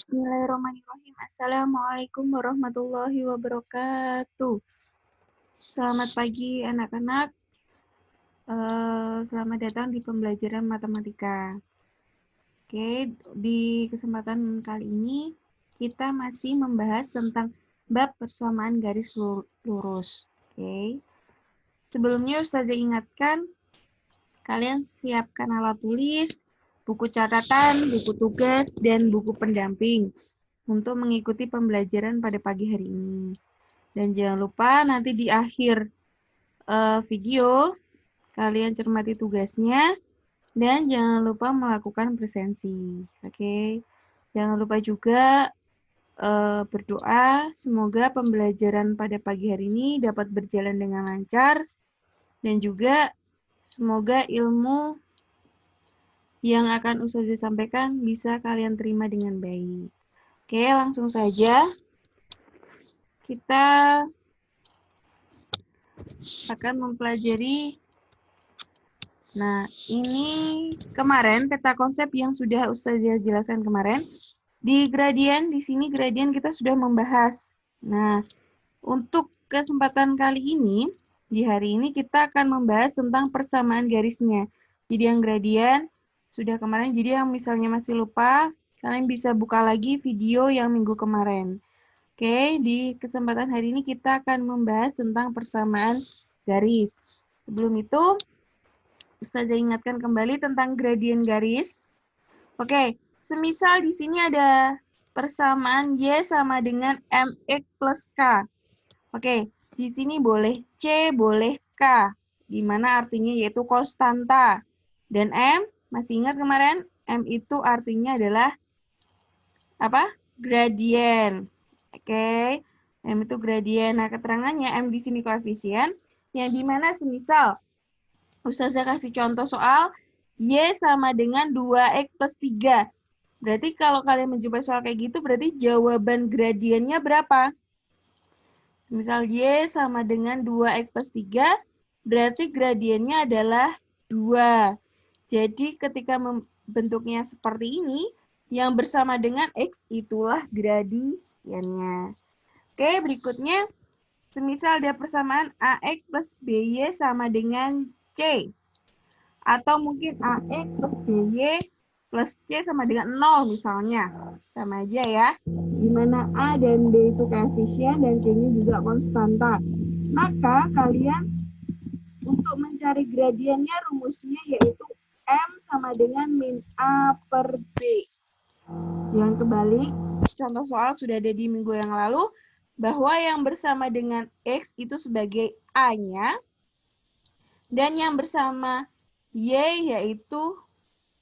Bismillahirrahmanirrahim. Assalamualaikum warahmatullahi wabarakatuh. Selamat pagi anak-anak. Selamat datang di pembelajaran matematika. Oke, di kesempatan kali ini kita masih membahas tentang bab persamaan garis lurus. Oke. Sebelumnya Ustazah ingatkan, kalian siapkan alat tulis, buku catatan, buku tugas, dan buku pendamping untuk mengikuti pembelajaran pada pagi hari ini. Dan jangan lupa nanti di akhir video kalian cermati tugasnya dan jangan lupa melakukan presensi. Oke. Jangan lupa juga berdoa semoga pembelajaran pada pagi hari ini dapat berjalan dengan lancar dan juga semoga ilmu yang akan Ustazah sampaikan bisa kalian terima dengan baik. Oke, langsung saja kita akan mempelajari. Nah, ini kemarin peta konsep yang sudah Ustazah jelaskan kemarin. Di gradien, di sini gradien kita sudah membahas. Nah, untuk kesempatan kali ini, di hari ini kita akan membahas tentang persamaan garisnya. Jadi yang gradien sudah kemarin, jadi yang misalnya masih lupa, kalian bisa buka lagi video yang minggu kemarin. Oke, di kesempatan hari ini kita akan membahas tentang persamaan garis. Sebelum itu, Ustazah ingatkan kembali tentang gradien garis. Oke, semisal di sini ada persamaan Y sama dengan MX plus K. Oke, di sini boleh C, boleh K, di mana artinya yaitu konstanta. Dan M, masih ingat kemarin, M itu artinya adalah apa? Gradien. Oke, M itu gradien. Nah, keterangannya M di sini koefisien, yang dimana semisal Ustazah kasih contoh soal Y sama dengan 2X plus 3. Berarti kalau kalian menjumpai soal kayak gitu, berarti jawaban gradiennya berapa? Misal Y sama dengan 2X plus 3, berarti gradiennya adalah 2. Jadi ketika bentuknya seperti ini, yang bersama dengan X itulah gradiennya. Oke, berikutnya. Semisal ada persamaan AX plus BY sama dengan C. Atau mungkin AX plus BY plus C sama dengan 0 misalnya. Sama aja ya. Di mana A dan B itu koefisien dan C-nya juga konstanta. Maka kalian untuk mencari gradiennya rumusnya yaitu M sama dengan min A per B. Yang kebalik, contoh soal sudah ada di minggu yang lalu, bahwa yang bersama dengan X itu sebagai A-nya, dan yang bersama Y yaitu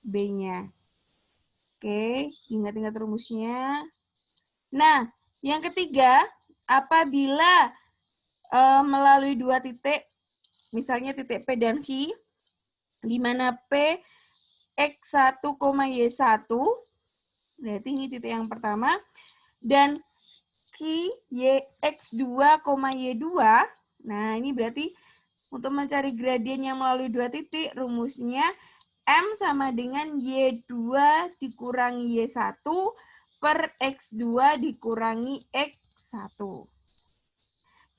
B-nya. Oke, ingat-ingat rumusnya. Nah, yang ketiga, apabila melalui dua titik, misalnya titik P dan Q, di mana P X1, Y1, berarti ini titik yang pertama, dan Q X2, Y2, nah ini berarti untuk mencari gradien yang melalui dua titik, rumusnya M sama dengan Y2 dikurangi Y1 per X2 dikurangi X1.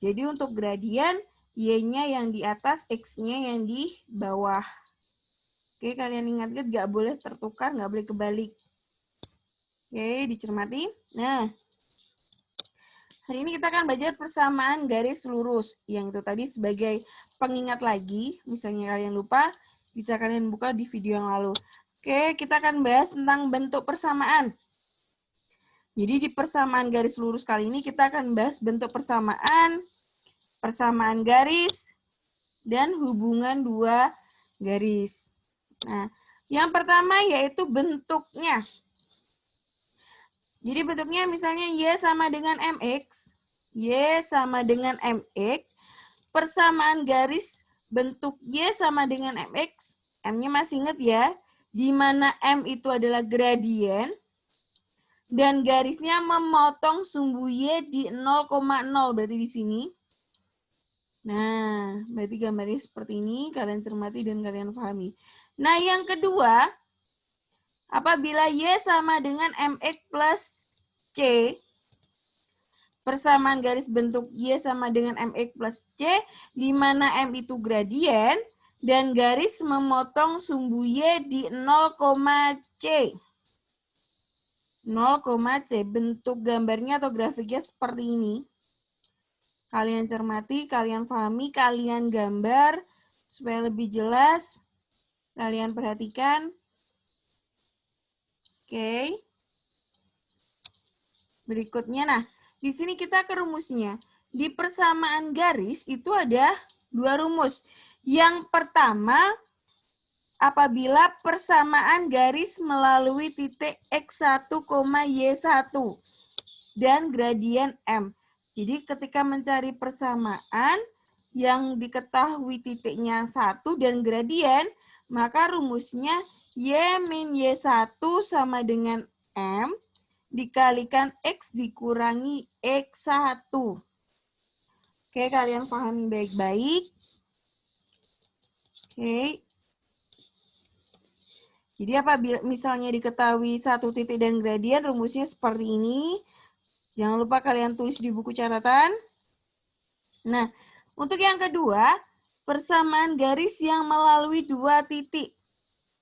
Jadi untuk gradien, Y-nya yang di atas, X-nya yang di bawah. Oke, kalian ingat-ingat nggak boleh tertukar, nggak boleh kebalik. Oke, dicermati. Nah, hari ini kita akan belajar persamaan garis lurus. Yang itu tadi sebagai pengingat lagi, misalnya kalian lupa, bisa kalian buka di video yang lalu. Oke, kita akan bahas tentang bentuk persamaan. Jadi di persamaan garis lurus kali ini kita akan bahas bentuk persamaan, persamaan garis, dan hubungan dua garis. Nah, yang pertama yaitu bentuknya. Jadi bentuknya misalnya Y sama dengan MX, Y sama dengan MX, persamaan garis bentuk Y sama dengan MX, M-nya masih ingat ya, di mana M itu adalah gradien, dan garisnya memotong sumbu Y di 0,0, berarti di sini. Nah, berarti gambarnya seperti ini, kalian cermati dan kalian pahami. Nah, yang kedua, apabila Y sama dengan MX plus C, persamaan garis bentuk Y sama dengan MX plus C, di mana M itu gradien, dan garis memotong sumbu Y di 0, C. 0, C. Bentuk gambarnya atau grafiknya seperti ini. Kalian cermati, kalian pahami, kalian gambar, supaya lebih jelas. Kalian perhatikan. Oke. Berikutnya, nah, di sini kita ke rumusnya. Di persamaan garis itu ada 2 rumus. Yang pertama, apabila persamaan garis melalui titik X1, Y1 dan gradien M. Jadi ketika mencari persamaan yang diketahui titiknya 1 dan gradien, maka rumusnya Y min Y1 sama dengan M dikalikan X dikurangi X1. Oke, kalian pahami baik-baik. Oke. Jadi apabila misalnya diketahui satu titik dan gradien, rumusnya seperti ini. Jangan lupa kalian tulis di buku catatan. Nah, untuk yang kedua, persamaan garis yang melalui 2 titik.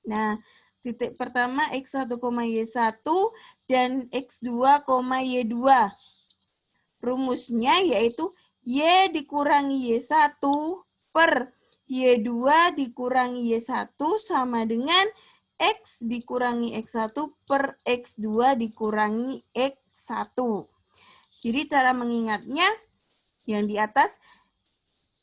Nah, titik pertama X1, Y1 dan X2, Y2. Rumusnya yaitu Y dikurangi Y1 per Y2 dikurangi Y1 sama dengan X dikurangi X1 per X2 dikurangi X1. Jadi cara mengingatnya yang di atas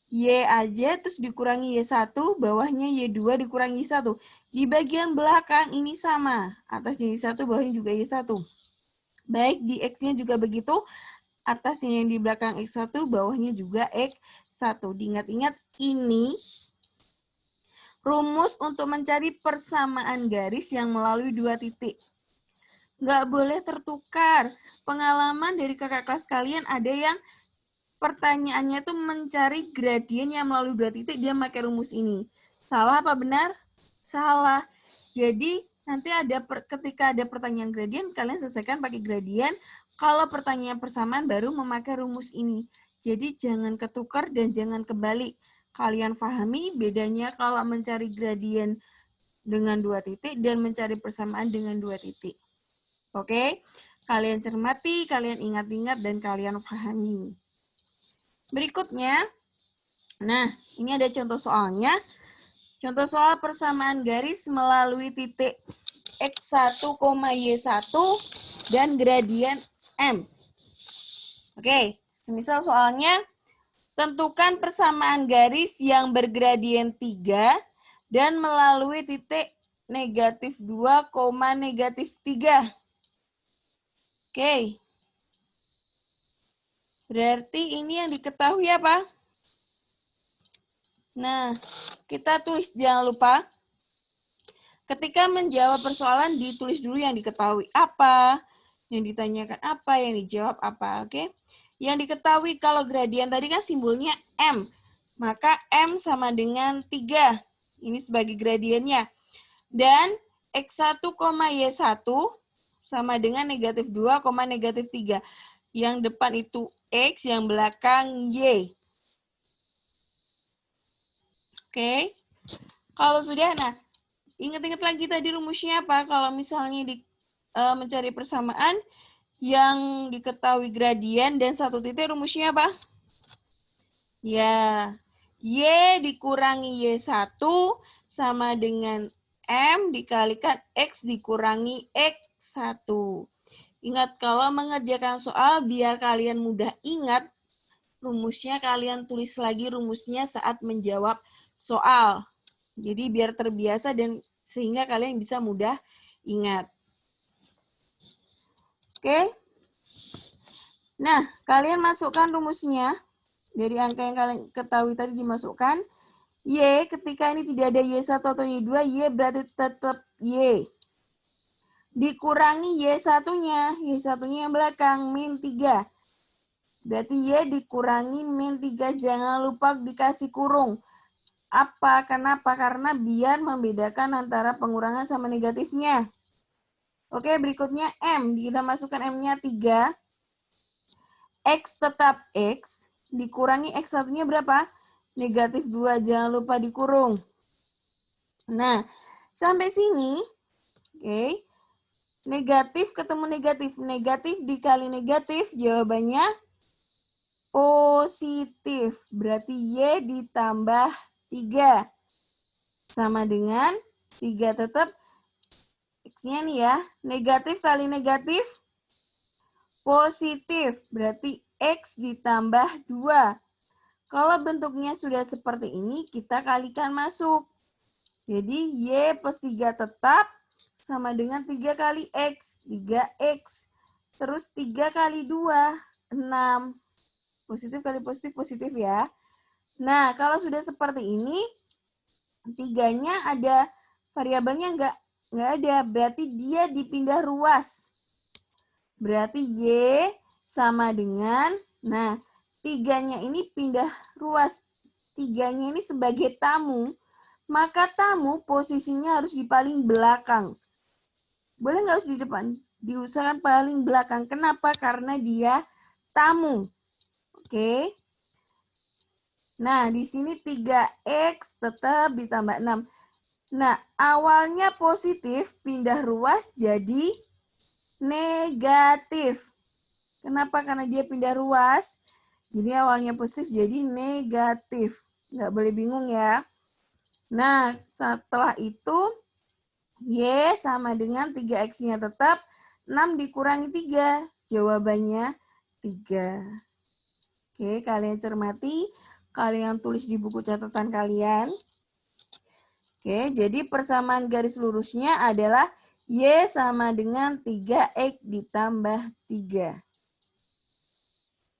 Y aja terus dikurangi Y1, bawahnya Y2 dikurangi Y1. Di bagian belakang ini sama, atasnya Y1, bawahnya juga Y1. Baik di X-nya juga begitu, atasnya yang di belakang X1, bawahnya juga X1. Diingat-ingat ini rumus untuk mencari persamaan garis yang melalui 2 titik. Nggak boleh tertukar. Pengalaman dari kakak kelas kalian ada yang pertanyaannya tuh mencari gradien yang melalui 2 titik, dia pakai rumus ini. Salah apa benar? Salah. Jadi nanti ketika ada pertanyaan gradien, kalian selesaikan pakai gradien. Kalau pertanyaan persamaan baru memakai rumus ini. Jadi jangan ketukar dan jangan kebalik. Kalian pahami bedanya kalau mencari gradien dengan 2 titik dan mencari persamaan dengan 2 titik. Oke? Kalian cermati, kalian ingat-ingat, dan kalian pahami. Berikutnya, nah ini ada contoh soalnya. Contoh soal persamaan garis melalui titik X1, Y1 dan gradien M. Oke, semisal soalnya, tentukan persamaan garis yang bergradien 3 dan melalui titik negatif 2, negatif 3. Oke. Berarti ini yang diketahui apa? Nah, kita tulis, jangan lupa. Ketika menjawab persoalan, ditulis dulu yang diketahui apa, yang ditanyakan apa, yang dijawab apa. Oke? Yang diketahui kalau gradien tadi kan simbolnya M. Maka M sama dengan 3. Ini sebagai gradiennya. Dan X1, Y1 sama dengan negatif 2, negatif 3. Yang depan itu X, yang belakang Y. Oke? Kalau sudah, nah, ingat-ingat lagi tadi rumusnya apa? Kalau misalnya mencari persamaan, yang diketahui gradien dan satu titik, rumusnya apa? Ya, Y dikurangi Y1 sama dengan M dikalikan X dikurangi X1. Ingat, kalau mengerjakan soal, biar kalian mudah ingat, rumusnya kalian tulis lagi rumusnya saat menjawab soal. Jadi biar terbiasa dan sehingga kalian bisa mudah ingat. Oke? Nah, kalian masukkan rumusnya. Dari angka yang kalian ketahui tadi dimasukkan. Y, ketika ini tidak ada Y1 atau Y2, Y berarti tetap Y. Dikurangi Y1-nya. Y1-nya yang belakang, min 3. Berarti Y dikurangi min 3. Jangan lupa dikasih kurung. Apa? Kenapa? Karena biar membedakan antara pengurangan sama negatifnya. Oke, berikutnya M. Kita masukkan M-nya 3. X tetap X. Dikurangi X1-nya berapa? Negatif 2. Jangan lupa dikurung. Nah, sampai sini, oke. Negatif ketemu negatif. Negatif dikali negatif, jawabannya positif. Berarti Y ditambah 3. Sama dengan 3 tetap X-nya nih ya. Negatif kali negatif, positif. Berarti X ditambah 2. Kalau bentuknya sudah seperti ini, kita kalikan masuk. Jadi Y plus 3 tetap sama dengan 3 kali X. 3X. Terus 3 kali 2, 6. Positif kali positif, positif ya. Nah, kalau sudah seperti ini, 3-nya ada variabelnya nggak ada. Berarti dia dipindah ruas. Berarti Y sama dengan, nah, 3-nya ini pindah ruas. 3-nya ini sebagai tamu, maka tamu posisinya harus di paling belakang. Boleh nggak harus di depan? Diusahakan paling belakang. Kenapa? Karena dia tamu. Oke. Nah, di sini 3X tetap ditambah 6. Nah, awalnya positif, pindah ruas jadi negatif. Kenapa? Karena dia pindah ruas. Jadi awalnya positif jadi negatif. Nggak boleh bingung ya. Nah, setelah itu Y sama dengan 3X-nya tetap 6 dikurangi 3. Jawabannya 3. Oke, kalian cermati. Kalian tulis di buku catatan kalian. Oke, jadi persamaan garis lurusnya adalah Y sama dengan 3X ditambah 3.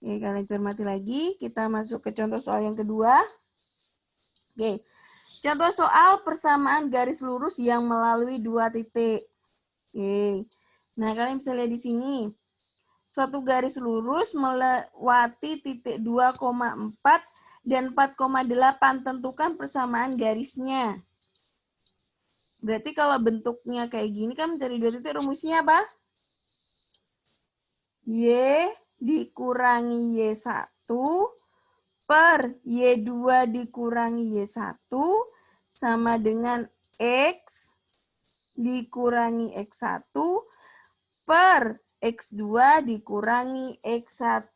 Oke, kalian cermati lagi. Kita masuk ke contoh soal yang kedua. Oke, contoh soal persamaan garis lurus yang melalui 2 titik. Oke, nah kalian bisa lihat di sini. Suatu garis lurus melewati titik 2,4 dan 4,8. Tentukan persamaan garisnya. Berarti kalau bentuknya kayak gini kan mencari 2 titik, rumusnya apa? Y dikurangi Y1 per Y2 dikurangi Y1 sama dengan X dikurangi X1 per X2 dikurangi X1.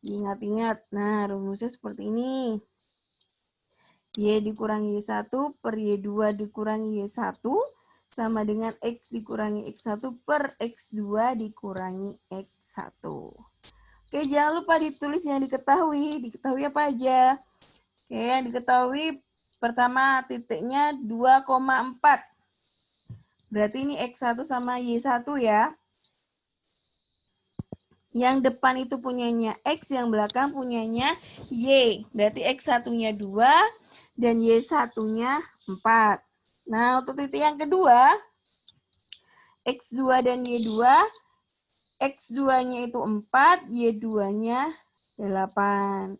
Ingat-ingat, nah rumusnya seperti ini. Y dikurangi Y1 per Y2 dikurangi Y1 sama dengan X dikurangi X1 per X2 dikurangi X1. Oke, jangan lupa ditulis yang diketahui. Diketahui apa aja? Oke, yang diketahui pertama titiknya 2,4. Berarti ini X1 sama Y1 ya. Yang depan itu punyanya X, yang belakang punyanya Y. Berarti X1-nya 2 dan Y1-nya 4. Nah, untuk titik yang kedua, X2 dan Y2, X2-nya itu 4, Y2-nya 8.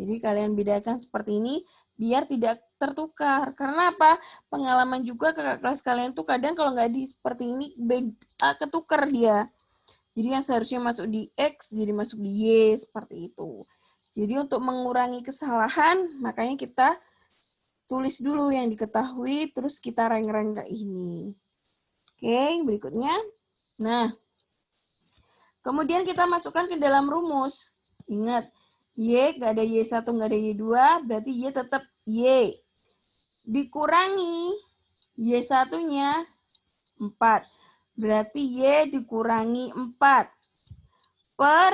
Jadi kalian bedakan seperti ini biar tidak tertukar. Karena apa? Pengalaman juga kakak kelas kalian tuh kadang kalau nggak di seperti ini ketukar dia. Jadi yang seharusnya masuk di X jadi masuk di Y seperti itu. Jadi untuk mengurangi kesalahan makanya kita tulis dulu yang diketahui terus kita rank-rank ke ini. Oke, berikutnya. Nah, kemudian kita masukkan ke dalam rumus. Ingat, Y nggak ada Y1, nggak ada Y2, berarti Y tetap Y. Dikurangi Y1-nya 4. Berarti Y dikurangi 4. Per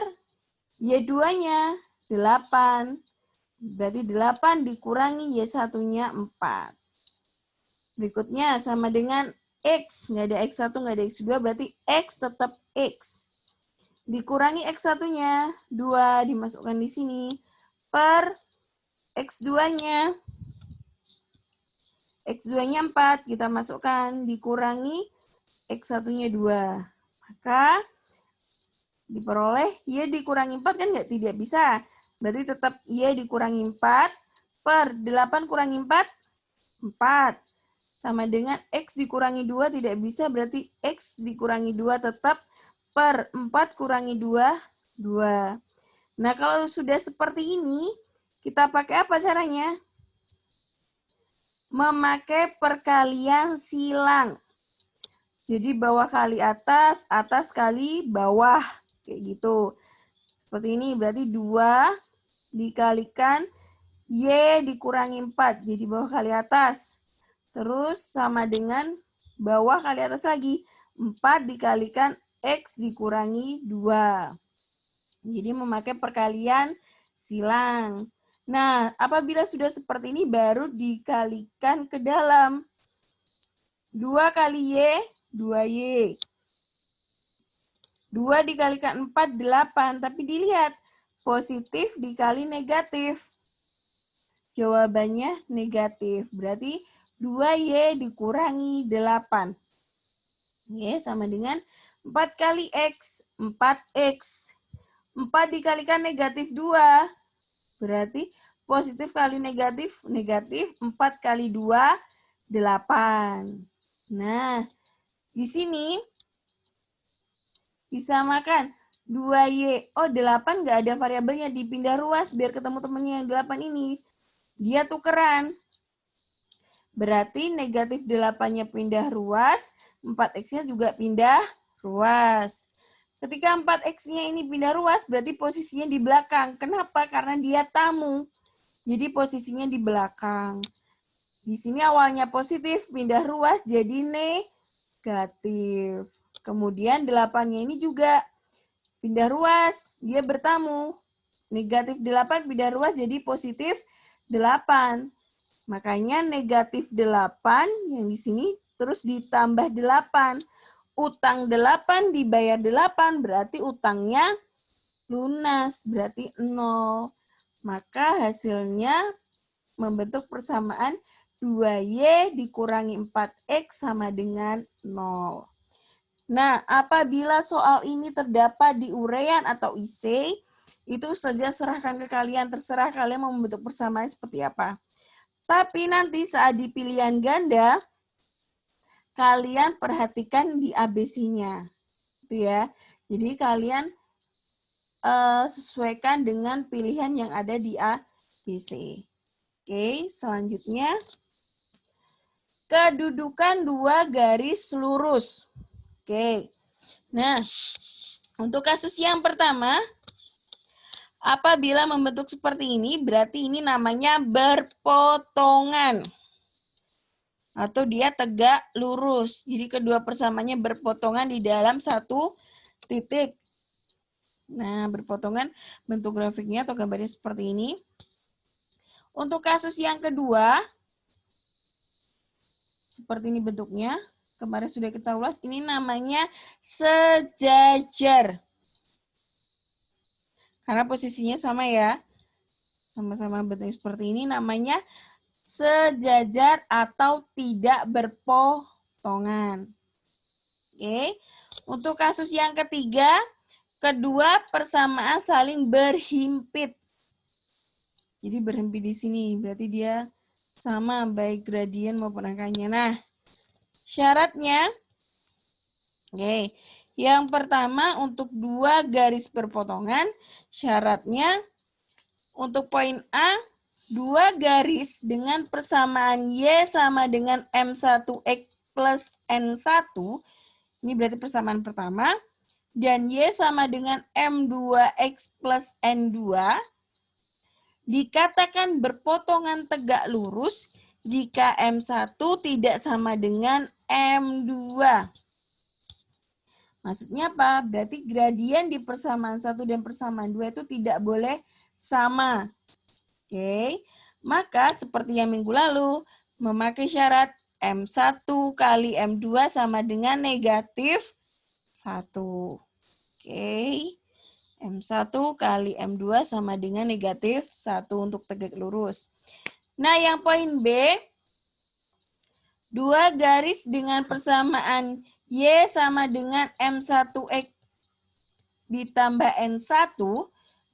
Y2-nya 8. Berarti 8 dikurangi Y1-nya 4. Berikutnya sama dengan X. Nggak ada X1, nggak ada X2, berarti X tetap X. Dikurangi X1-nya 2 dimasukkan di sini per X2-nya. X2-nya 4 kita masukkan dikurangi X1-nya 2. Maka diperoleh Y dikurangi 4 kan tidak bisa. Berarti tetap Y dikurangi 4 per 8 kurangi 4, 4. sama dengan X dikurangi 2 tidak bisa, berarti X dikurangi 2 tetap per 4 kurangi 2, 2. Nah, kalau sudah seperti ini, kita pakai apa caranya? Memakai perkalian silang. Jadi bawah kali atas, atas kali bawah. Kayak gitu. Seperti ini, berarti 2 dikalikan Y dikurangi 4. Jadi bawah kali atas. Terus sama dengan bawah kali atas lagi. 4 dikalikan X dikurangi 2. Jadi memakai perkalian silang. Nah, apabila sudah seperti ini baru dikalikan ke dalam. 2 kali Y, 2Y. 2 dikalikan 4, 8. Tapi dilihat, positif dikali negatif. Jawabannya negatif. Berarti 2Y dikurangi 8. Y sama dengan 4 kali X, 4X. 4 dikalikan negatif 2. Berarti positif kali negatif, negatif. 4 kali 2, 8. Nah, di sini disamakan 2Y. Oh, 8 nggak ada variabelnya. Dipindah ruas biar ketemu temennya yang 8 ini. Dia tukeran. Berarti negatif 8-nya pindah ruas, 4X-nya juga pindah ruas. Ketika 4X-nya ini pindah ruas, berarti posisinya di belakang. Kenapa? Karena dia tamu. Jadi posisinya di belakang. Di sini awalnya positif, pindah ruas jadi negatif. Kemudian 8-nya ini juga pindah ruas, dia bertamu. Negatif 8 pindah ruas jadi positif 8. Makanya negatif 8 yang di sini terus ditambah 8. Utang 8 dibayar 8 berarti utangnya lunas, berarti 0. Maka hasilnya membentuk persamaan 2Y dikurangi 4X sama dengan 0. Nah, apabila soal ini terdapat di uraian atau IC, itu saja serahkan ke kalian. Terserah kalian mau membentuk persamaan seperti apa. Tapi nanti saat di pilihan ganda, kalian perhatikan di ABC-nya. Gitu ya. Jadi kalian sesuaikan dengan pilihan yang ada di ABC. Oke, selanjutnya. Kedudukan 2 garis lurus. Oke. Nah, untuk kasus yang pertama, apabila membentuk seperti ini, berarti ini namanya berpotongan. Atau dia tegak lurus. Jadi kedua persamaannya berpotongan di dalam satu titik. Nah, berpotongan bentuk grafiknya atau gambarnya seperti ini. Untuk kasus yang kedua, seperti ini bentuknya. Kemarin sudah kita ulas, ini namanya sejajar. Karena posisinya sama ya. Sama-sama bentuknya seperti ini, namanya sejajar atau tidak berpotongan. Oke. Untuk kasus yang ketiga, kedua persamaan saling berhimpit. Jadi berhimpit di sini, berarti dia sama baik gradien maupun angkanya. Nah, syaratnya, oke, yang pertama untuk 2 garis berpotongan, syaratnya untuk poin A, 2 garis dengan persamaan Y sama dengan M1X plus N1, ini berarti persamaan pertama, dan Y sama dengan M2X plus N2, dikatakan berpotongan tegak lurus jika M1 tidak sama dengan M2. Maksudnya apa? Berarti gradien di persamaan 1 dan persamaan 2 itu tidak boleh sama. Oke, maka seperti yang minggu lalu, memakai syarat M1 kali M2 sama dengan negatif 1. Oke. M1 kali M2 sama dengan negatif 1 untuk tegak lurus. Nah, yang poin B, 2 garis dengan persamaan Y sama dengan M1X ditambah N1,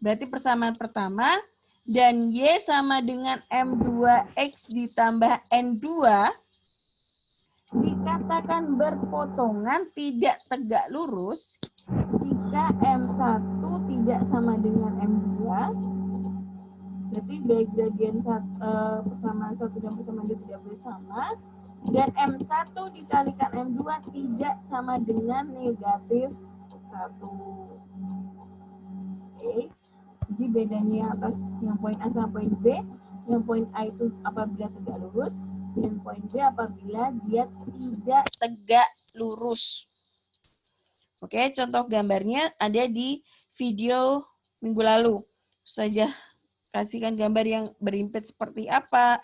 berarti persamaan pertama, dan Y sama dengan M2X ditambah N2, dikatakan berpotongan tidak tegak lurus jika M1 tidak sama dengan M2. Berarti dari gradien persamaan 1 dan persamaan 2 tidak boleh sama. Dan M1 dikalikan M2 tidak sama dengan negatif 1. Oke. Jadi bedanya atas yang poin A sama poin B. Yang poin A itu apabila tegak lurus. Dan poin B apabila dia tidak tegak lurus. Oke, contoh gambarnya ada di video minggu lalu. Saja kasihkan gambar yang berimpit seperti apa,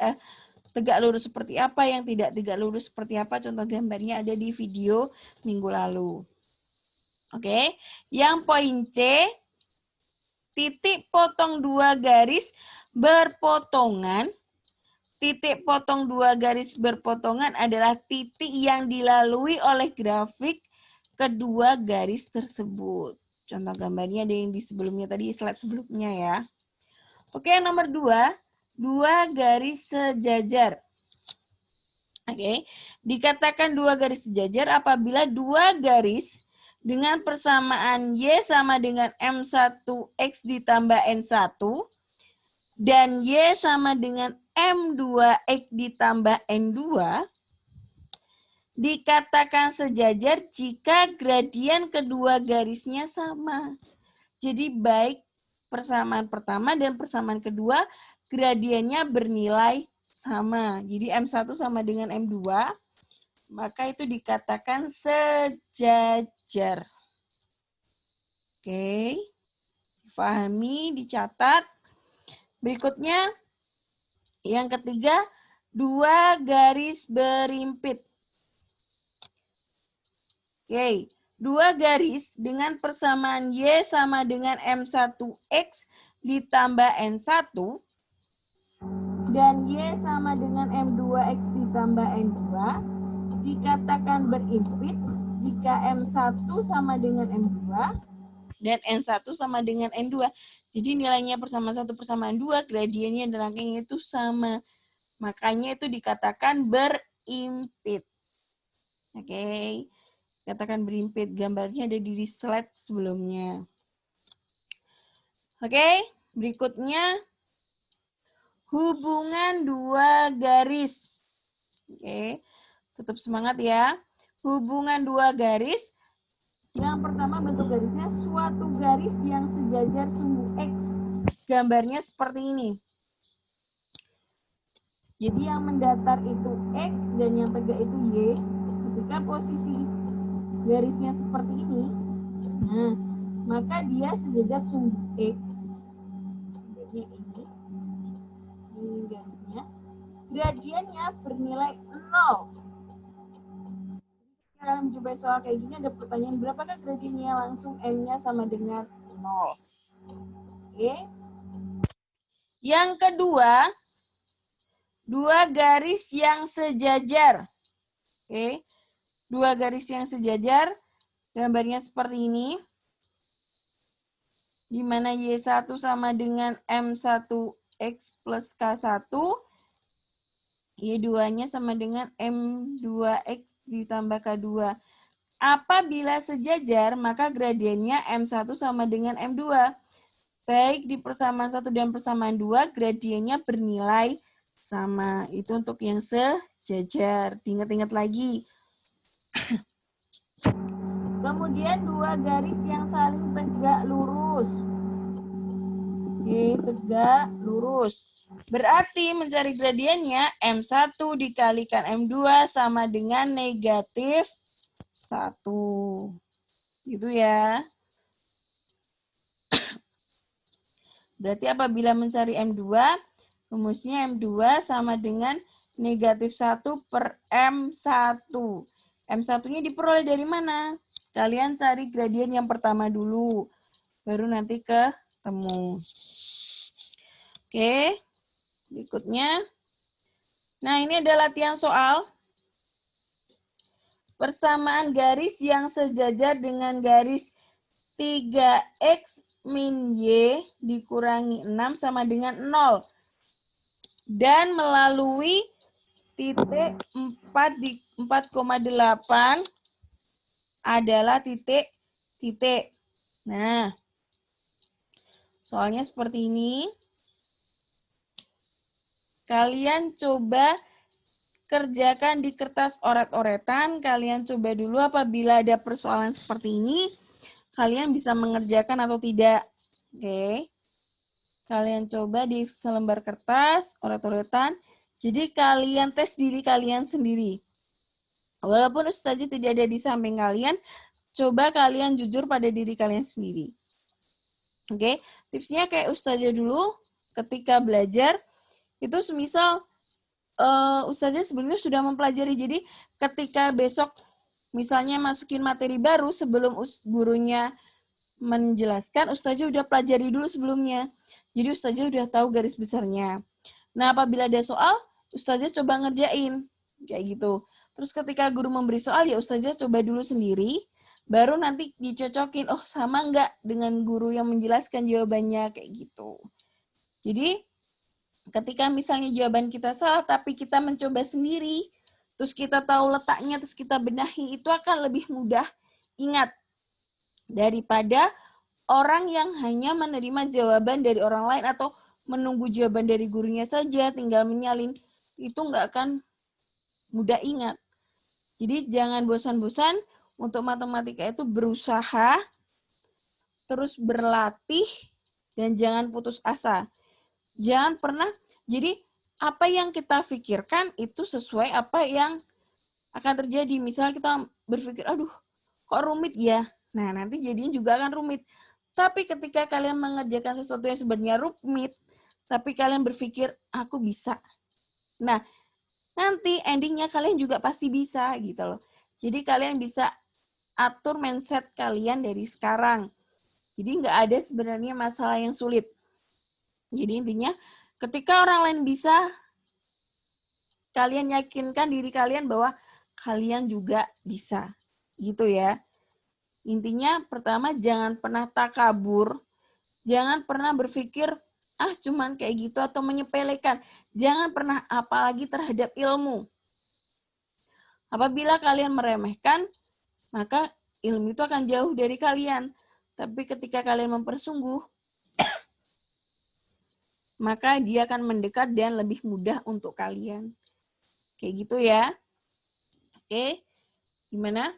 tegak lurus seperti apa, yang tidak tegak lurus seperti apa. Contoh gambarnya ada di video minggu lalu. Oke, yang poin C, titik potong 2 garis berpotongan. Titik potong 2 garis berpotongan adalah titik yang dilalui oleh grafik kedua garis tersebut. Contoh gambarnya ada yang di sebelumnya tadi, slide sebelumnya ya. Oke, yang nomor 2, 2 garis sejajar. Oke, dikatakan 2 garis sejajar apabila 2 garis dengan persamaan Y sama dengan M1X ditambah N1 dan Y sama dengan M2X ditambah N2 dikatakan sejajar jika gradien kedua garisnya sama. Jadi baik persamaan pertama dan persamaan kedua gradiennya bernilai sama. Jadi M1 sama dengan M2, maka itu dikatakan sejajar. Oke, dipahami, dicatat. Berikutnya, yang ketiga, 2 garis berimpit. Oke, 2 garis dengan persamaan Y sama dengan M1X ditambah N1 dan Y sama dengan M2X ditambah N2 dikatakan berimpit jika M1 sama dengan M2 dan N1 sama dengan N2. Jadi nilainya persamaan 1 persamaan 2, gradiennya dan rangkaiannya itu sama. Makanya itu dikatakan berimpit. Oke. Katakan berimpit. Gambarnya ada di slide sebelumnya. Oke, berikutnya hubungan 2 garis. Oke, tetap semangat ya. Hubungan 2 garis. Yang pertama bentuk garisnya suatu garis yang sejajar sumbu X. Gambarnya seperti ini. Jadi yang mendatar itu X dan yang tegak itu Y. Ketika posisi garisnya seperti ini, nah, maka dia sejajar sumbu X. Ini garisnya. Gradiennya bernilai 0. Kalau mencoba soal kayak gini ada pertanyaan, berapakah gradiennya? Langsung M-nya sama dengan 0. Oke. Yang kedua, 2 garis yang sejajar. Oke. 2 garis yang sejajar. Gambarnya seperti ini. Di mana Y1 sama dengan M1X plus K1. Y2-nya sama dengan M2X ditambah K2. Apabila sejajar, maka gradiennya M1 sama dengan M2. Baik di persamaan 1 dan persamaan 2, gradiennya bernilai sama. Itu untuk yang sejajar. Diingat-ingat lagi. Kemudian 2 garis yang saling tegak lurus. Oke, tegak lurus. Berarti mencari gradiennya M1 dikalikan M2 sama dengan negatif 1. Gitu ya. Berarti apabila mencari M2, rumusnya M2 sama dengan negatif 1 per M1. M1-nya diperoleh dari mana? Kalian cari gradien yang pertama dulu. Baru nanti ketemu. Oke. Berikutnya. Nah, ini ada latihan soal. Persamaan garis yang sejajar dengan garis 3X min Y dikurangi 6 sama dengan 0. Dan melalui titik 4 di 4,8 adalah titik. Nah, soalnya seperti ini. Kalian coba kerjakan di kertas oret-oretan. Kalian coba dulu apabila ada persoalan seperti ini, kalian bisa mengerjakan atau tidak. Oke. Kalian coba di selembar kertas, oret-oretan. Jadi kalian tes diri kalian sendiri. Walaupun Ustazah tidak ada di samping kalian, coba kalian jujur pada diri kalian sendiri. Oke, tipsnya kayak Ustazah dulu ketika belajar, itu semisal Ustazah sebenarnya sudah mempelajari. Jadi ketika besok misalnya masukin materi baru sebelum gurunya menjelaskan, Ustazah udah pelajari dulu sebelumnya. Jadi Ustazah udah tahu garis besarnya. Nah, apabila ada soal, Ustazah coba ngerjain. Kayak gitu. Terus ketika guru memberi soal, ya Ustazah coba dulu sendiri. Baru nanti dicocokin, oh sama nggak dengan guru yang menjelaskan jawabannya, kayak gitu. Jadi, ketika misalnya jawaban kita salah, tapi kita mencoba sendiri, terus kita tahu letaknya, terus kita benahi, itu akan lebih mudah ingat daripada orang yang hanya menerima jawaban dari orang lain atau menunggu jawaban dari gurunya saja, tinggal menyalin. Itu nggak akan mudah ingat. Jadi jangan bosan-bosan untuk matematika itu berusaha, terus berlatih, dan jangan putus asa. Jangan pernah, jadi apa yang kita pikirkan itu sesuai apa yang akan terjadi. Misalnya kita berpikir, aduh kok rumit ya? Nah nanti jadinya juga akan rumit. Tapi ketika kalian mengerjakan sesuatu yang sebenarnya rumit, tapi kalian berpikir, aku bisa. Nah, nanti endingnya kalian juga pasti bisa gitu loh. Jadi kalian bisa atur mindset kalian dari sekarang. Jadi nggak ada sebenarnya masalah yang sulit. Jadi intinya ketika orang lain bisa, kalian yakinkan diri kalian bahwa kalian juga bisa. Gitu ya. Intinya pertama jangan pernah takabur. Jangan pernah berpikir, cuman kayak gitu atau menyepelekan. Jangan pernah, apalagi terhadap ilmu. Apabila kalian meremehkan, maka ilmu itu akan jauh dari kalian. Tapi ketika kalian mempersungguh, maka dia akan mendekat dan lebih mudah untuk kalian. Kayak gitu ya. Oke, gimana?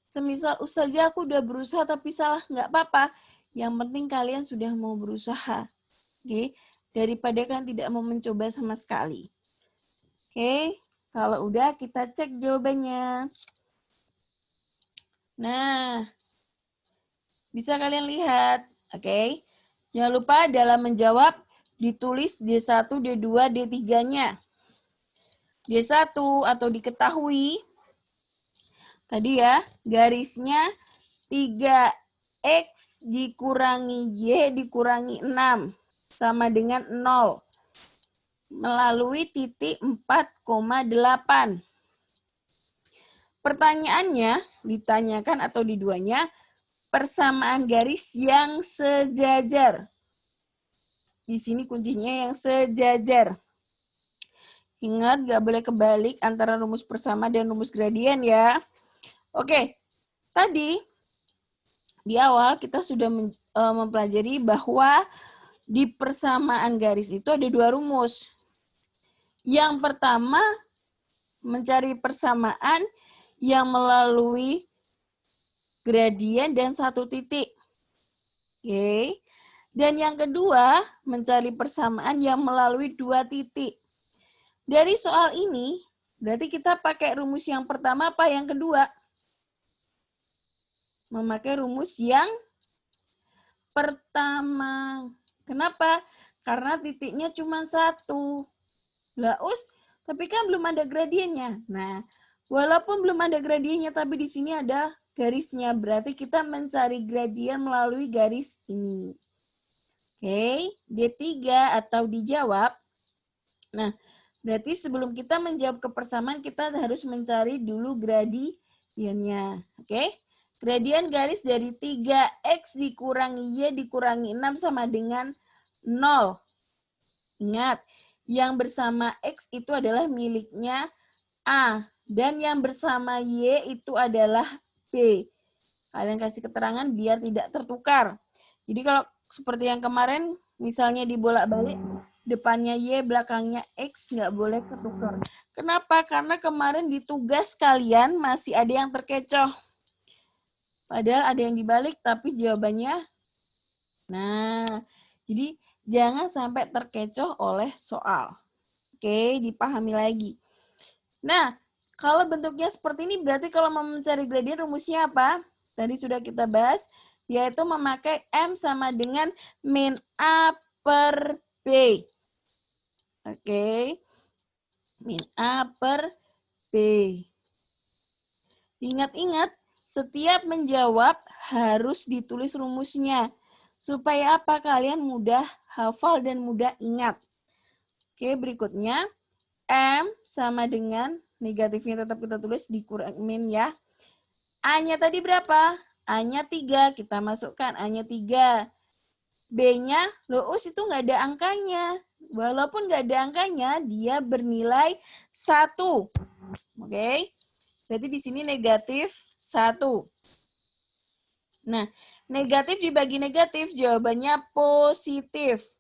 Semisal Ustazah aku udah berusaha tapi salah, nggak apa-apa. Yang penting kalian sudah mau berusaha. Oke, daripada kalian tidak mau mencoba sama sekali. Oke, kalau udah kita cek jawabannya. Nah, bisa kalian lihat. Oke, jangan lupa dalam menjawab ditulis D1, D2, D3-nya. D1 atau diketahui, tadi ya, garisnya 3X dikurangi Y dikurangi 6 sama dengan 0 melalui titik 4,8. Pertanyaannya ditanyakan atau di duanya persamaan garis yang sejajar. Di sini kuncinya yang sejajar. Ingat, gak boleh kebalik antara rumus persama dan rumus gradien ya. Oke, tadi di awal kita sudah mempelajari bahwa di persamaan garis itu ada dua rumus. Yang pertama, mencari persamaan yang melalui gradien dan satu titik. Oke. Dan yang kedua, mencari persamaan yang melalui dua titik. Dari soal ini, berarti kita pakai rumus yang pertama apa yang kedua? Memakai rumus yang pertama. Kenapa? Karena titiknya cuma satu. Lah, tapi kan belum ada gradiennya. Nah, walaupun belum ada gradiennya, tapi di sini ada garisnya. Berarti kita mencari gradien melalui garis ini. Oke, D3 atau dijawab. Nah, berarti sebelum kita menjawab ke persamaan, kita harus mencari dulu gradiennya. Oke, gradien garis dari 3X dikurangi Y dikurangi 6 sama dengan 0. Ingat, yang bersama X itu adalah miliknya A. Dan yang bersama Y itu adalah B. Kalian kasih keterangan biar tidak tertukar. Jadi kalau seperti yang kemarin, misalnya dibolak-balik, depannya Y, belakangnya X, nggak boleh ketukar. Kenapa? Karena kemarin di tugas kalian masih ada yang terkecoh. Padahal ada yang dibalik, tapi jawabannya. Nah, jadi jangan sampai terkecoh oleh soal. Oke, dipahami lagi. Nah, kalau bentuknya seperti ini, berarti kalau mau mencari gradien rumusnya apa? Tadi sudah kita bahas, yaitu memakai M sama dengan min A per B. Oke, min A per B. Ingat-ingat, setiap menjawab harus ditulis rumusnya. Supaya apa? Kalian mudah hafal dan mudah ingat. Oke, berikutnya. M sama dengan, negatifnya tetap kita tulis dikurang min ya. A-nya tadi berapa? A-nya 3, kita masukkan A-nya 3. B-nya, loos itu nggak ada angkanya. Walaupun nggak ada angkanya, dia bernilai 1. Oke? Berarti di sini negatif 1. Nah, negatif dibagi negatif, jawabannya positif.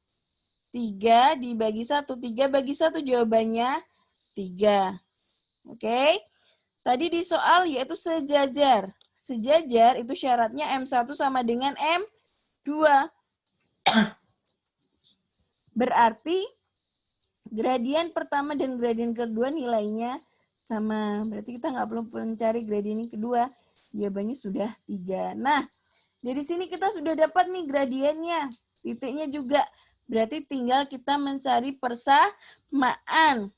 3 dibagi 1. 3 bagi 1 jawabannya 3. Oke? Tadi di soal yaitu sejajar. Sejajar itu syaratnya M1 sama dengan M2. Berarti gradien pertama dan gradien kedua nilainya sama. Berarti kita nggak perlu mencari gradien yang kedua. Jawabannya sudah 3. Nah, dari sini kita sudah dapat nih gradiennya. Titiknya juga. Berarti tinggal kita mencari persamaan.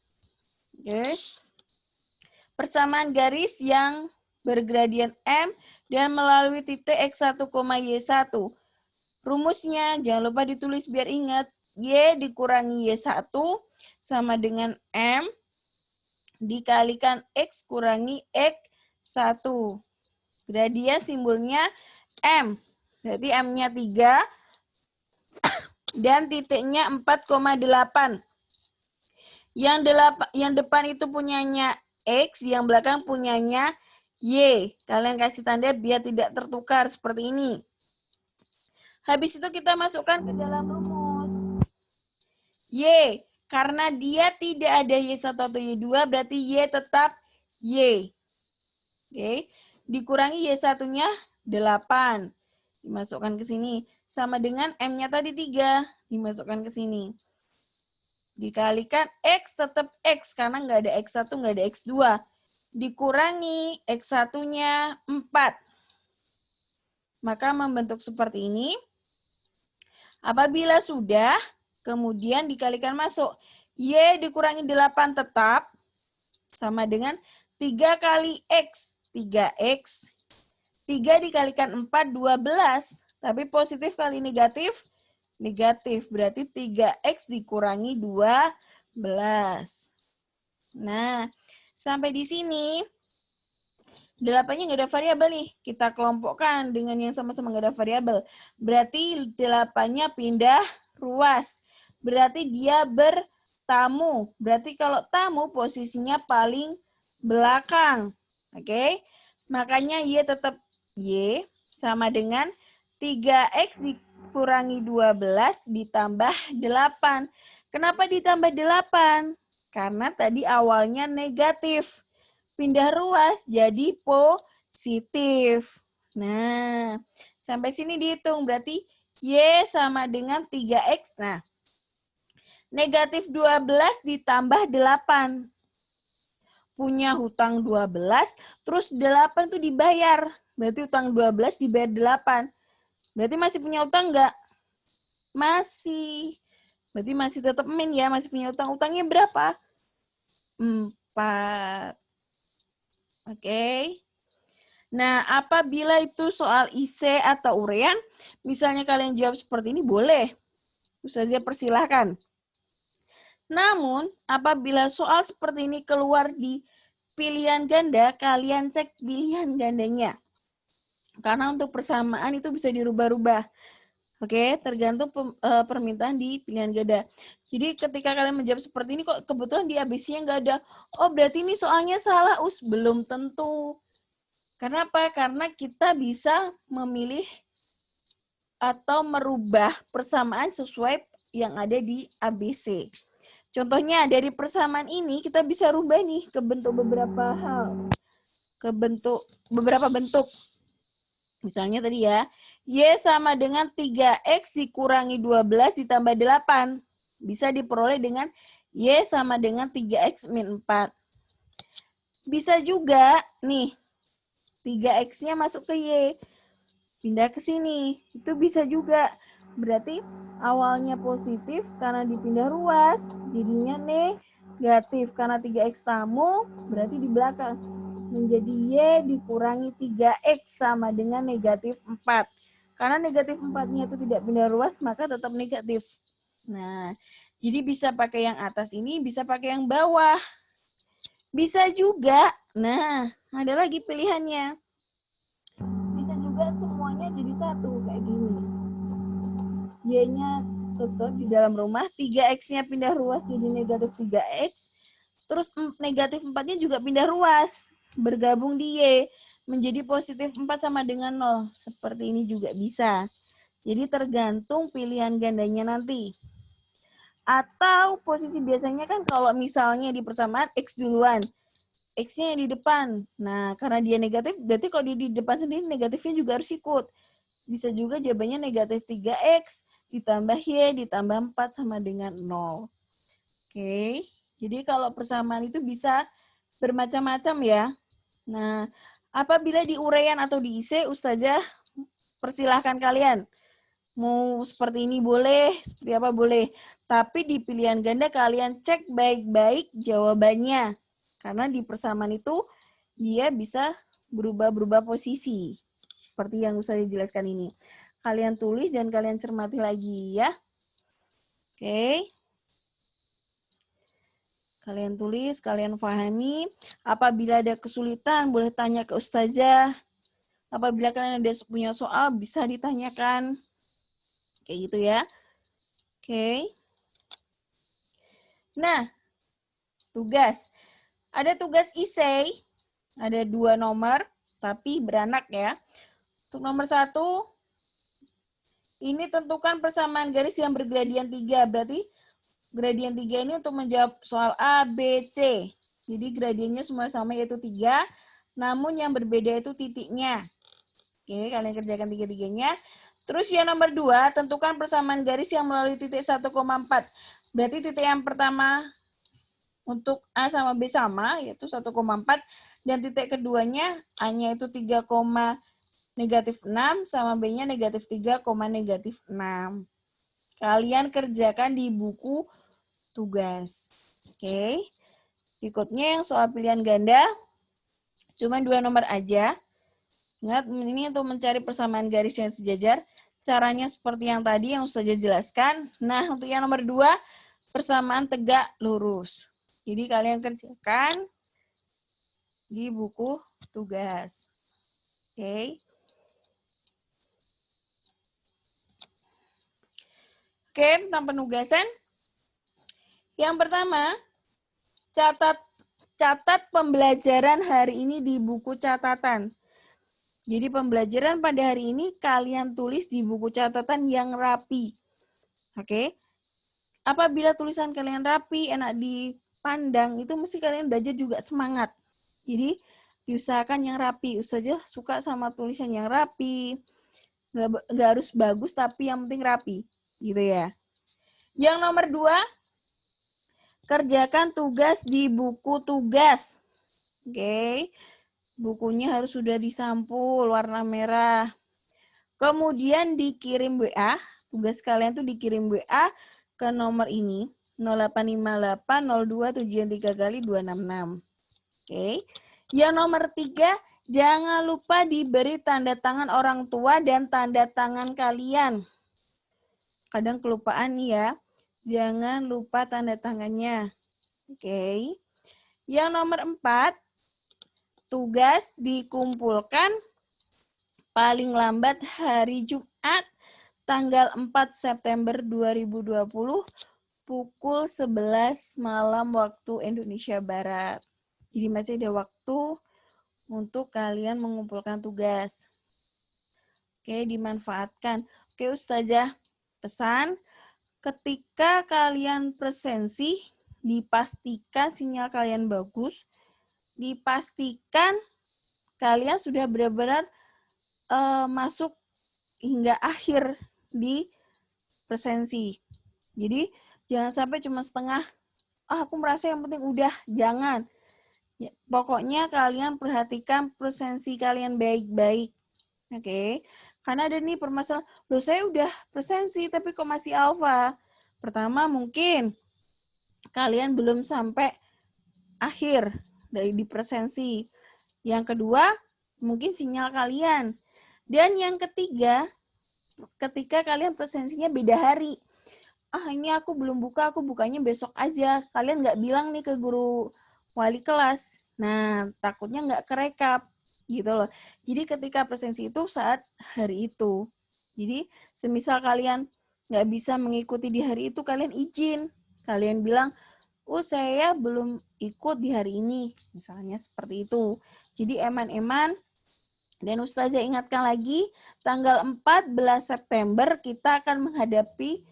Oke. Persamaan garis yang bergradien M dan melalui titik X1, Y1. Rumusnya jangan lupa ditulis biar ingat. Y dikurangi Y1 sama dengan M dikalikan X kurangi X1. Gradien simbolnya M. Berarti M-nya 3 dan titiknya 4,8. Yang depan itu punyanya X, yang belakang punyanya Y. Kalian kasih tanda biar tidak tertukar seperti ini. Habis itu kita masukkan ke dalam rumus. Y, karena dia tidak ada Y1 atau Y2, berarti Y tetap Y. Oke, dikurangi Y1-nya 8. Dimasukkan ke sini. Sama dengan M-nya tadi 3. Dimasukkan ke sini. Dikalikan X tetap X, karena nggak ada X1, nggak ada X2. Dikurangi X1-nya 4. Maka membentuk seperti ini. Apabila sudah, kemudian dikalikan masuk. Y dikurangi 8 tetap sama dengan 3 kali X. 3X. 3 dikalikan 4, 12. Tapi positif kali negatif, negatif. Berarti 3X dikurangi 12. Nah, sampai di sini 8-nya nggak ada variabel nih. Kita kelompokkan dengan yang sama-sama nggak ada variabel. Berarti 8-nya pindah ruas. Berarti dia bertamu. Berarti kalau tamu posisinya paling belakang. Oke? Makanya Y tetap Y sama dengan 3X dikurangi 12 ditambah 8. Kenapa ditambah 8? Karena tadi awalnya negatif. Pindah ruas jadi positif. Nah, sampai sini dihitung. Berarti Y sama dengan 3X. Nah, negatif 12 ditambah 8. Punya hutang 12, terus 8 itu dibayar. Berarti hutang 12 dibayar 8. Berarti masih punya hutang nggak? Masih. Berarti masih tetap min ya, masih punya hutang. Hutangnya berapa? 4. Oke. Nah, apabila itu soal IC atau urean, misalnya kalian jawab seperti ini, boleh. Terus saja persilahkan. Namun, apabila soal seperti ini keluar di pilihan ganda, kalian cek pilihan gandanya. Karena untuk persamaan itu bisa dirubah-rubah. Oke, tergantung permintaan di pilihan ganda. Jadi ketika kalian menjawab seperti ini, kok kebetulan di ABC-nya nggak ada. Oh, berarti ini soalnya salah, belum tentu. Karena apa? Karena kita bisa memilih atau merubah persamaan sesuai yang ada di ABC. Contohnya dari persamaan ini kita bisa rubah nih ke bentuk beberapa hal. Ke bentuk beberapa bentuk. Misalnya tadi ya, Y sama dengan 3X dikurangi 12 ditambah 8. Bisa diperoleh dengan Y sama dengan 3X min 4. Bisa juga nih, 3X-nya masuk ke Y. Pindah ke sini. Itu bisa juga. Berarti awalnya positif karena dipindah ruas. Jadinya negatif. Karena 3X tamu, berarti di belakang. Menjadi Y dikurangi 3X sama dengan negatif 4. Karena negatif 4-nya itu tidak pindah ruas, maka tetap negatif. Nah, jadi bisa pakai yang atas ini, bisa pakai yang bawah. Bisa juga, nah, ada lagi pilihannya. Bisa juga semuanya jadi satu, kayak gini. Y-nya tetap di dalam rumah, 3X-nya pindah ruas jadi negatif 3X, terus negatif 4-nya juga pindah ruas, bergabung di Y, menjadi positif 4 sama dengan 0. Seperti ini juga bisa. Jadi tergantung pilihan gandanya nanti. Atau posisi biasanya kan kalau misalnya di persamaan X duluan, X-nya yang di depan. Nah, karena dia negatif, berarti kalau dia di depan sendiri, negatifnya juga harus ikut. Bisa juga jawabannya negatif 3X, ditambah Y, ditambah 4 sama dengan 0. Oke, jadi kalau persamaan itu bisa bermacam-macam ya. Nah, apabila di uraian atau di IC, Ustazah persilahkan kalian. Mau seperti ini boleh, seperti apa boleh. Tapi di pilihan ganda kalian cek baik-baik jawabannya. Karena di persamaan itu dia bisa berubah-berubah posisi. Seperti yang saya jelaskan ini. Kalian tulis dan kalian cermati lagi ya. Oke. Kalian tulis, kalian pahami. Apabila ada kesulitan, boleh tanya ke Ustazah. Apabila kalian ada punya soal, bisa ditanyakan. Kayak gitu ya. Oke. Nah, tugas. Ada tugas essay, ada 2 nomor, tapi beranak ya. Untuk nomor 1, ini tentukan persamaan garis yang bergradian 3. Berarti gradien 3 ini untuk menjawab soal A, B, C. Jadi gradiennya semua sama yaitu 3, namun yang berbeda itu titiknya. Oke, kalian kerjakan 3-3-nya. Terus yang nomor 2, tentukan persamaan garis yang melalui titik 1,4. Berarti titik yang pertama untuk A sama B sama, yaitu 1,4. Dan titik keduanya, A-nya itu 3, negatif 6, sama B-nya negatif 3, negatif 6. Kalian kerjakan di buku tugas. Oke. Berikutnya yang soal pilihan ganda, cuma 2 nomor aja. Ingat, ini untuk mencari persamaan garis yang sejajar. Caranya seperti yang tadi yang Ustazah jelaskan. Nah, untuk yang nomor 2, persamaan tegak lurus. Jadi kalian kerjakan di buku tugas. Oke. Oke, tentang penugasan. Yang pertama, catat pembelajaran hari ini di buku catatan. Jadi pembelajaran pada hari ini kalian tulis di buku catatan yang rapi. Oke. Apabila tulisan kalian rapi, enak dipandang, itu mesti kalian belajar juga semangat. Jadi diusahakan yang rapi. Ustazah suka sama tulisan yang rapi. Nggak harus bagus, tapi yang penting rapi. Gitu ya. Yang nomor 2, kerjakan tugas di buku tugas. Oke. Bukunya harus sudah disampul warna merah. Kemudian dikirim WA. Tugas kalian tuh dikirim WA ke nomor ini. 08580273x266. Oke. Yang nomor 3, jangan lupa diberi tanda tangan orang tua dan tanda tangan kalian. Kadang kelupaan nih ya. Jangan lupa tanda tangannya. Oke. Yang nomor 4, tugas dikumpulkan paling lambat hari Jumat tanggal 4 September 2020 pukul 11 malam waktu Indonesia Barat. Jadi masih ada waktu untuk kalian mengumpulkan tugas. Oke, dimanfaatkan. Oke, Ustazah, pesan ketika kalian presensi, dipastikan sinyal kalian bagus, dipastikan kalian sudah benar-benar masuk hingga akhir di presensi. Jadi jangan sampai cuma setengah, aku merasa yang penting udah, jangan. Pokoknya kalian perhatikan presensi kalian baik-baik. Oke. Karena ada nih permasalahan, loh saya udah presensi tapi kok masih alfa. Pertama mungkin kalian belum sampai akhir di presensi. Yang kedua, mungkin sinyal kalian. Dan yang ketiga, ketika kalian presensinya beda hari. Ini aku belum buka, aku bukanya besok aja. Kalian nggak bilang nih ke guru wali kelas. Nah, takutnya nggak kerekap. Gitu loh. Jadi ketika presensi itu saat hari itu. Jadi semisal kalian nggak bisa mengikuti di hari itu, kalian izin. Kalian bilang, saya belum ikut di hari ini. Misalnya seperti itu. Jadi eman-eman. Dan Ustazah ingatkan lagi, tanggal 14 September kita akan menghadapi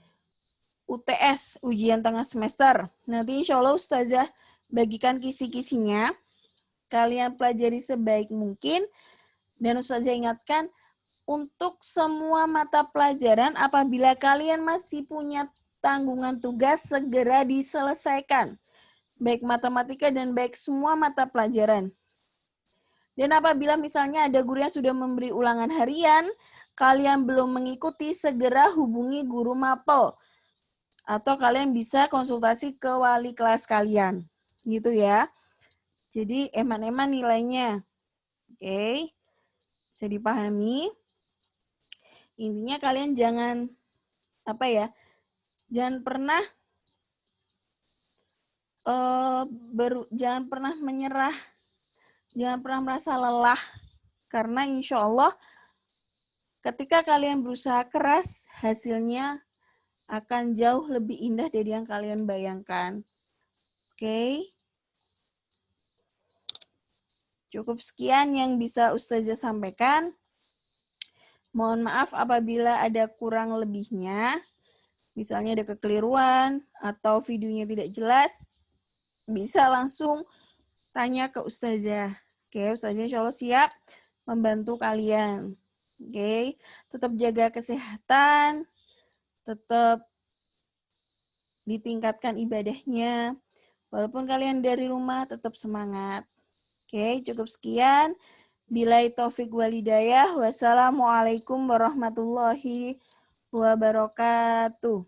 UTS, ujian tengah semester. Nanti insya Allah Ustazah bagikan kisi-kisinya. Kalian pelajari sebaik mungkin. Dan Ustazah ingatkan, untuk semua mata pelajaran, apabila kalian masih punya tanggungan tugas, segera diselesaikan. Baik matematika dan baik semua mata pelajaran. Dan apabila misalnya ada guru yang sudah memberi ulangan harian, kalian belum mengikuti, segera hubungi guru mapel. Atau kalian bisa konsultasi ke wali kelas kalian. Gitu ya. Jadi eman-eman nilainya. Oke. Bisa dipahami. Intinya kalian jangan jangan pernah jangan pernah menyerah, jangan pernah merasa lelah, karena insya Allah ketika kalian berusaha keras, hasilnya akan jauh lebih indah dari yang kalian bayangkan. Oke. Cukup sekian yang bisa Ustazah sampaikan. Mohon maaf apabila ada kurang lebihnya. Misalnya ada kekeliruan atau videonya tidak jelas, bisa langsung tanya ke Ustazah. Oke, Ustazah insya Allah siap membantu kalian. Oke, tetap jaga kesehatan, tetap ditingkatkan ibadahnya. Walaupun kalian dari rumah, tetap semangat. Oke, cukup sekian. Billahi taufik walhidayah. Wassalamualaikum warahmatullahi wabarakatuh.